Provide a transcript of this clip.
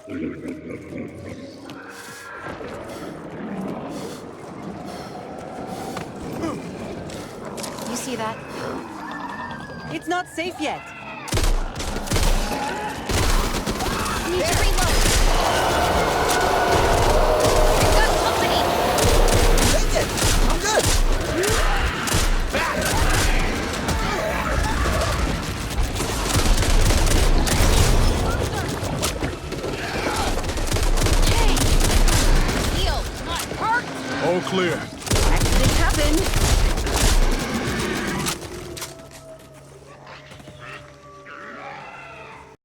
You see that? It's not safe yet. Need to reload. We've got company. Take it! I'm good! Hey! Heal, not hurt! All clear. Accidents happen.